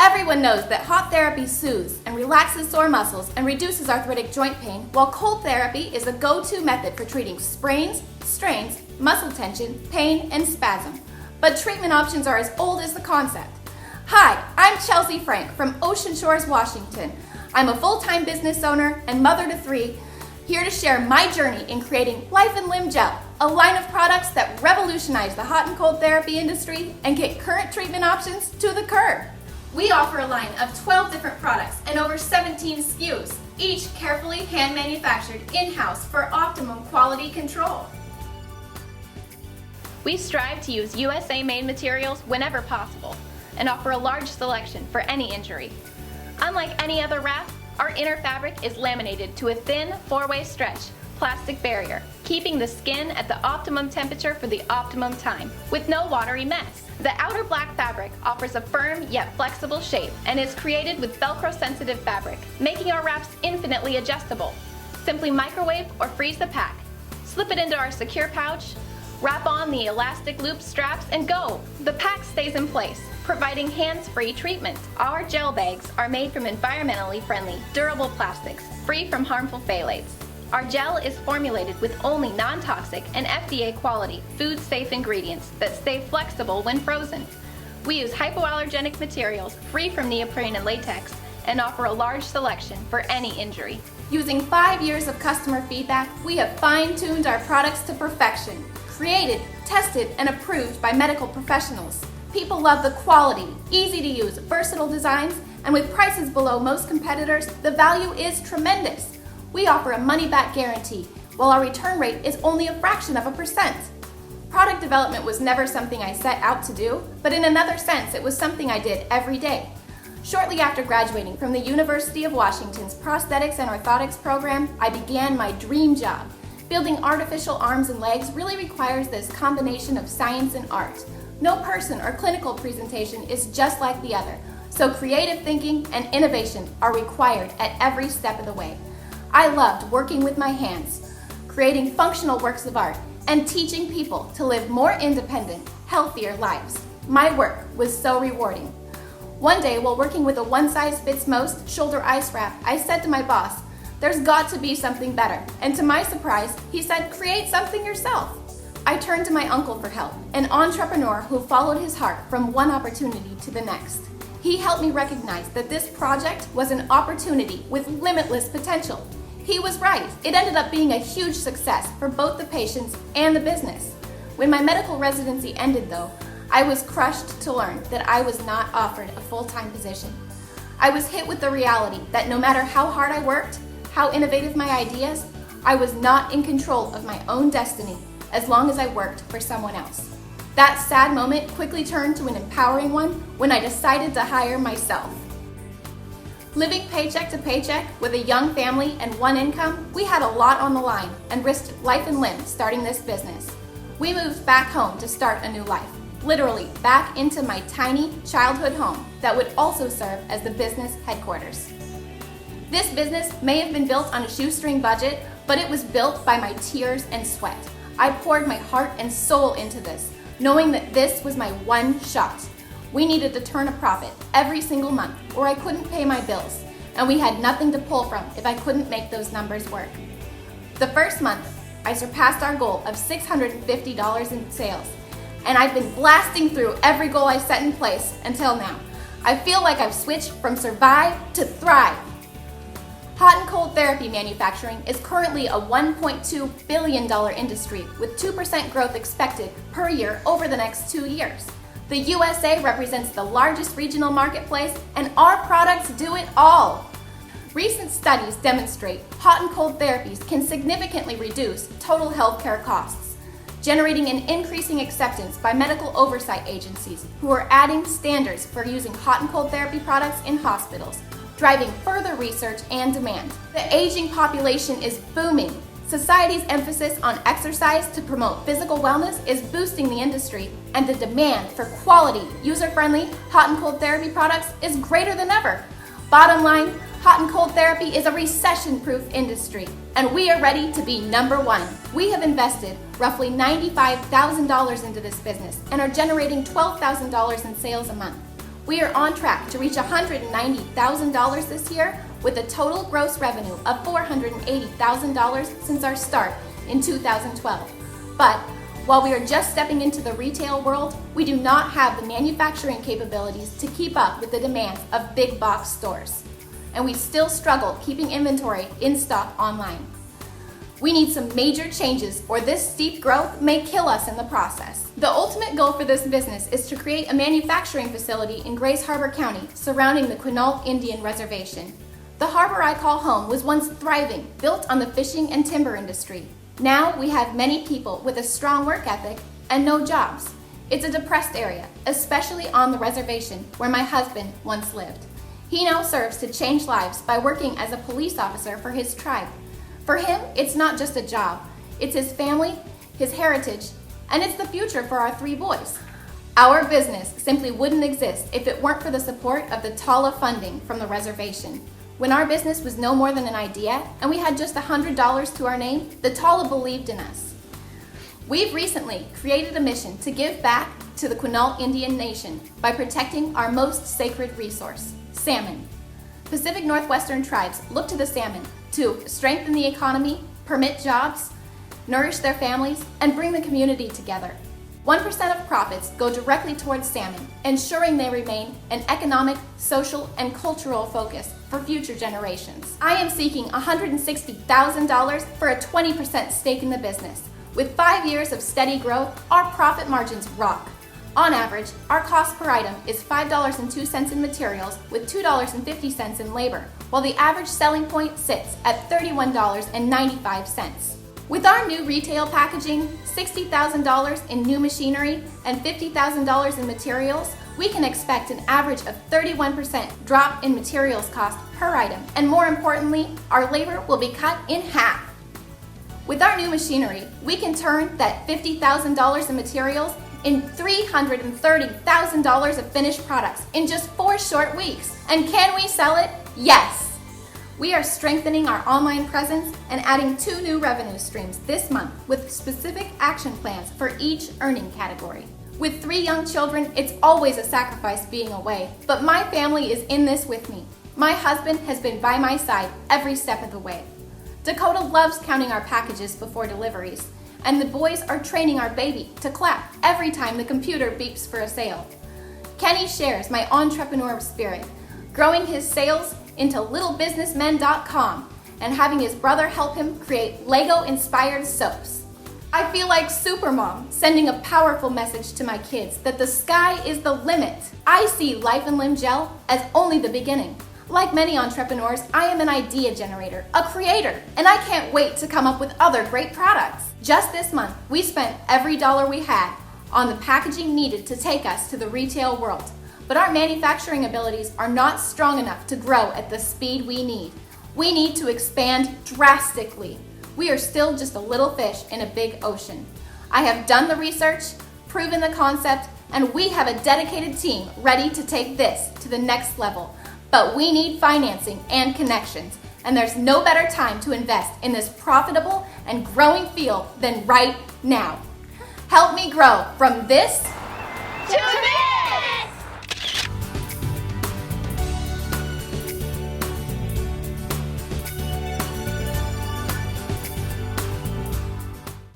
Everyone knows that hot therapy soothes and relaxes sore muscles and reduces arthritic joint pain, while cold therapy is a go-to method for treating sprains, strains, muscle tension, pain, and spasm. But treatment options are as old as the concept. Hi, I'm Chelsea Frank from Ocean Shores, Washington. I'm a full-time business owner and mother to 3, here to share my journey in creating Life and Limb Gel, a line of products that revolutionize the hot and cold therapy industry and kick current treatment options to the curb. We offer a line of 12 different products and over 17 SKUs, each carefully hand manufactured in-house for optimum quality control. We strive to use USA-made materials whenever possible and offer a large selection for any injury. Unlike any other wrap, our inner fabric is laminated to a thin 4-way stretch plastic barrier, keeping the skin at the optimum temperature for the optimum time, with no watery mess. The outer black fabric offers a firm yet flexible shape and is created with Velcro-sensitive fabric, making our wraps infinitely adjustable. Simply microwave or freeze the pack, slip it into our secure pouch, wrap on the elastic loop straps, and go! The pack stays in place, providing hands-free treatment. Our gel bags are made from environmentally friendly, durable plastics, free from harmful phthalates. Our gel is formulated with only non-toxic and FDA quality, food-safe ingredients that stay flexible when frozen. We use hypoallergenic materials free from neoprene and latex and offer a large selection for any injury. Using 5 years of customer feedback, we have fine-tuned our products to perfection, created, tested, and approved by medical professionals. People love the quality, easy-to-use, versatile designs, and with prices below most competitors, the value is tremendous. We offer a money-back guarantee, while our return rate is only a fraction of a percent. Product development was never something I set out to do, but in another sense, it was something I did every day. Shortly after graduating from the University of Washington's Prosthetics and Orthotics program, I began my dream job. Building artificial arms and legs really requires this combination of science and art. No person or clinical presentation is just like the other, so creative thinking and innovation are required at every step of the way. I loved working with my hands, creating functional works of art, and teaching people to live more independent, healthier lives. My work was so rewarding. One day, while working with a one-size-fits-most shoulder ice wrap, I said to my boss, "There's got to be something better." And to my surprise, he said, "Create something yourself." I turned to my uncle for help, an entrepreneur who followed his heart from one opportunity to the next. He helped me recognize that this project was an opportunity with limitless potential. He was right. It ended up being a huge success for both the patients and the business. When my medical residency ended, though, I was crushed to learn that I was not offered a full-time position. I was hit with the reality that no matter how hard I worked, how innovative my ideas, I was not in control of my own destiny as long as I worked for someone else. That sad moment quickly turned to an empowering one when I decided to hire myself. Living paycheck to paycheck with a young family and one income, we had a lot on the line and risked life and limb starting this business. We moved back home to start a new life, literally back into my tiny childhood home that would also serve as the business headquarters. This business may have been built on a shoestring budget, but it was built by my tears and sweat. I poured my heart and soul into this, knowing that this was my one shot. We needed to turn a profit every single month or I couldn't pay my bills, and we had nothing to pull from if I couldn't make those numbers work. The first month, I surpassed our goal of $650 in sales, and I've been blasting through every goal I set in place until now. I feel like I've switched from survive to thrive. Hot and cold therapy manufacturing is currently a $1.2 billion industry with 2% growth expected per year over the next 2 years. The USA represents the largest regional marketplace, and our products do it all. Recent studies demonstrate hot and cold therapies can significantly reduce total healthcare costs, generating an increasing acceptance by medical oversight agencies who are adding standards for using hot and cold therapy products in hospitals, driving further research and demand. The aging population is booming. Society's emphasis on exercise to promote physical wellness is boosting the industry, and the demand for quality, user-friendly, hot and cold therapy products is greater than ever. Bottom line, hot and cold therapy is a recession-proof industry, and we are ready to be number one. We have invested roughly $95,000 into this business and are generating $12,000 in sales a month. We are on track to reach $190,000 this year with a total gross revenue of $480,000 since our start in 2012. But while we are just stepping into the retail world, we do not have the manufacturing capabilities to keep up with the demands of big box stores. And we still struggle keeping inventory in stock online. We need some major changes or this steep growth may kill us in the process. The ultimate goal for this business is to create a manufacturing facility in Grays Harbor County surrounding the Quinault Indian Reservation. The harbor I call home was once thriving, built on the fishing and timber industry. Now we have many people with a strong work ethic and no jobs. It's a depressed area, especially on the reservation where my husband once lived. He now serves to change lives by working as a police officer for his tribe. For him, it's not just a job. It's his family, his heritage, and it's the future for our 3 boys. Our business simply wouldn't exist if it weren't for the support of the TALA funding from the reservation. When our business was no more than an idea and we had just $100 to our name, the TALA believed in us. We've recently created a mission to give back to the Quinault Indian Nation by protecting our most sacred resource, salmon. Pacific Northwestern tribes look to the salmon to strengthen the economy, permit jobs, nourish their families, and bring the community together. 1% of profits go directly towards salmon, ensuring they remain an economic, social, and cultural focus for future generations. I am seeking $160,000 for a 20% stake in the business. With 5 years of steady growth, our profit margins rock. On average, our cost per item is $5.02 in materials with $2.50 in labor, while the average selling point sits at $31.95. With our new retail packaging, $60,000 in new machinery, and $50,000 in materials, we can expect an average of 31% drop in materials cost per item, and more importantly, our labor will be cut in half. With our new machinery, we can turn that $50,000 in materials in $330,000 of finished products in just 4 short weeks. And can we sell it? Yes! We are strengthening our online presence and adding 2 new revenue streams this month with specific action plans for each earning category. With 3 young children, it's always a sacrifice being away, but my family is in this with me. My husband has been by my side every step of the way. Dakota loves counting our packages before deliveries, and the boys are training our baby to clap every time the computer beeps for a sale. Kenny shares my entrepreneur spirit, growing his sales into littlebusinessmen.com and having his brother help him create Lego-inspired soaps. I feel like Supermom, sending a powerful message to my kids that the sky is the limit. I see Life and Limb Gel as only the beginning. Like many entrepreneurs, I am an idea generator, a creator, and I can't wait to come up with other great products. Just this month, we spent every dollar we had on the packaging needed to take us to the retail world. But our manufacturing abilities are not strong enough to grow at the speed we need. We need to expand drastically. We are still just a little fish in a big ocean. I have done the research, proven the concept, and we have a dedicated team ready to take this to the next level. But we need financing and connections, and there's no better time to invest in this profitable and growing field than right now. Help me grow from this to